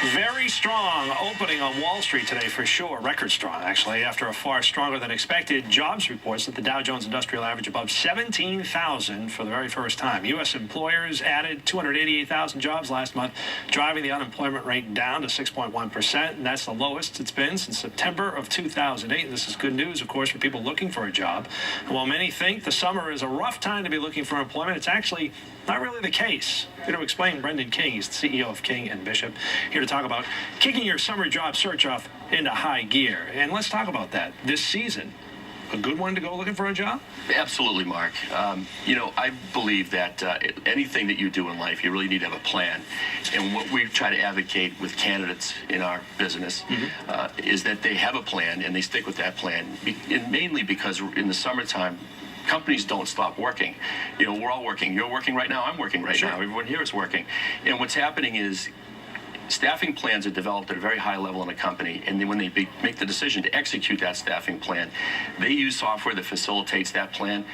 Very strong opening on Wall Street today for sure. Record strong, actually, after a far stronger than expected jobs reports that the Dow Jones Industrial Average above 17,000 for the very first time. U.S. employers added 288,000 jobs last month, driving the unemployment rate down to 6.1%, and that's the lowest it's been since September of 2008. And this is good news, of course, for people looking for a job. And while many think the summer is a rough time to be looking for employment, it's actually not really the case. Here to explain, Brendan King, he's the CEO of King and Bishop, here to talk about kicking your summer job search off into high gear. And let's talk about that. This season, a good one to go looking for a job? Absolutely, Mark. I believe that anything that you do in life, you really need to have a plan. And what we try to advocate with candidates in our business is that they have a plan and they stick with that plan. And mainly because in the summertime, companies don't stop working. We're all working. You're working right now. I'm working right now. Everyone here is working. And what's happening is staffing plans are developed at a very high level in a company, and then when they make the decision to execute that staffing plan, they use software that facilitates that plan.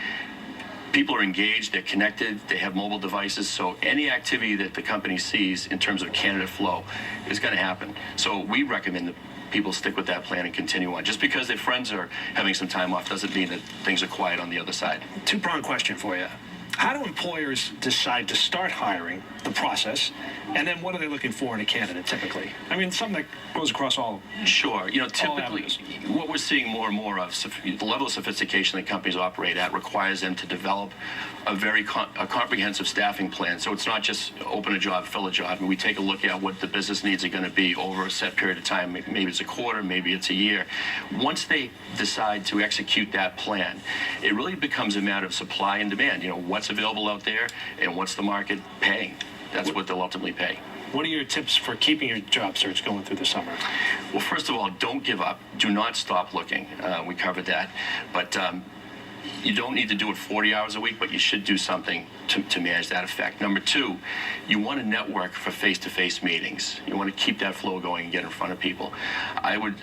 People are engaged, they're connected, they have mobile devices, so any activity that the company sees in terms of candidate flow is going to happen. So we recommend that people stick with that plan and continue on. Just because their friends are having some time off doesn't mean that things are quiet on the other side. Two-pronged question for you. How do employers decide to start hiring, the process, and then what are they looking for in a candidate typically? I mean, something that goes across all. Sure. Typically, what we're seeing more and more of, the level of sophistication that companies operate at requires them to develop a very comprehensive staffing plan. So it's not just open a job, fill a job. And we take a look at what the business needs are going to be over a set period of time. Maybe it's a quarter, maybe it's a year. Once they decide to execute that plan, it really becomes a matter of supply and demand. What's available out there and what's the market paying? That's what they'll ultimately pay. What are your tips for keeping your job search going through the summer? Well, first of all, don't give up. Do not stop looking. We covered that. But you don't need to do it 40 hours a week, but you should do something to manage that effect. Number two, you want to network for face-to-face meetings. You want to keep that flow going and get in front of people.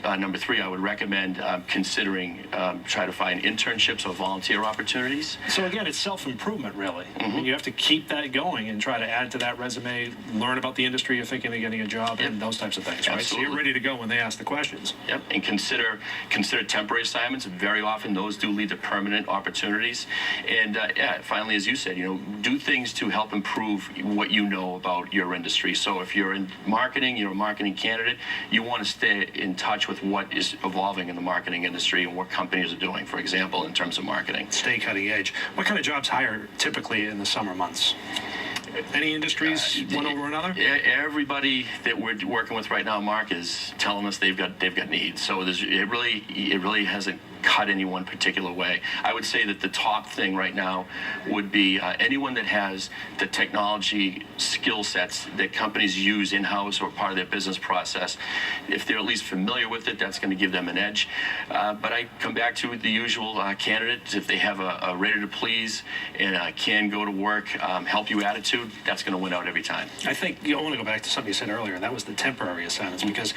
Number three, I would recommend considering try to find internships or volunteer opportunities. So again, it's self-improvement, really. I mean, you have to keep that going and try to add to that resume, learn about the industry you're thinking of getting a job in, those types of things, right? Absolutely. So you're ready to go when they ask the questions. Yep, and consider temporary assignments. Very often, those do lead to permanent opportunities. And finally, as you said, do things to help improve what you know about your industry. So if you're in marketing, you're a marketing candidate, you want to stay in touch with what is evolving in the marketing industry and what companies are doing, for example, in terms of marketing. Stay cutting edge. What kind of jobs hire typically in the summer months? Any industries one over another? Everybody that we're working with right now, Mark, is telling us they've got needs. So it really hasn't cut any one particular way. I would say that the top thing right now would be anyone that has the technology skill sets that companies use in-house or part of their business process. If they're at least familiar with it, that's going to give them an edge. But I come back to the usual candidates. If they have a ready to please and can go to work, help you attitude, that's going to win out every time. I think I want to go back to something you said earlier, and that was the temporary assignments, because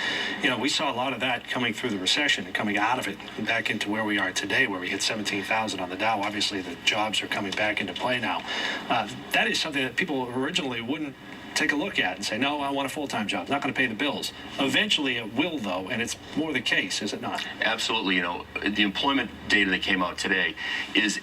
we saw a lot of that coming through the recession and coming out of it and back into where we are today, where we hit 17,000 on the Dow. Obviously, the jobs are coming back into play now. That is something that people originally wouldn't take a look at and say, no, I want a full-time job. It's not going to pay the bills. Eventually, it will, though, and it's more the case, is it not? Absolutely. The employment data that came out today is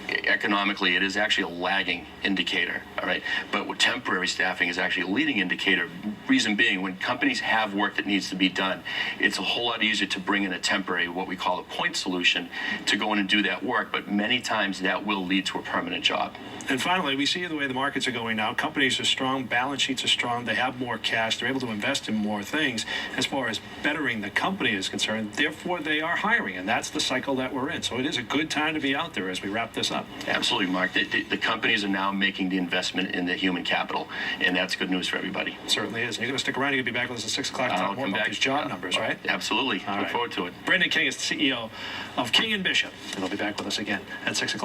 economically, it is actually a lagging indicator, all right? But with temporary staffing is actually a leading indicator. Reason being, when companies have work that needs to be done, it's a whole lot easier to bring in a temporary, what we call a point solution, to go in and do that work. But many times that will lead to a permanent job. And finally, we see the way the markets are going now. Companies are strong, balance sheets are strong, they have more cash, they're able to invest in more things as far as bettering the company is concerned. Therefore, they are hiring, and that's the cycle that we're in. So it is a good time to be out there as we wrap this up. Absolutely, Mark. The companies are now making the investment in the human capital, and that's good news for everybody. It certainly is. And you're going to stick around. You're going to be back with us at 6 o'clock to talk more about these job numbers, right? Absolutely. Look forward to it. Brendan King is the CEO of King and Bishop, and he'll be back with us again at 6 o'clock.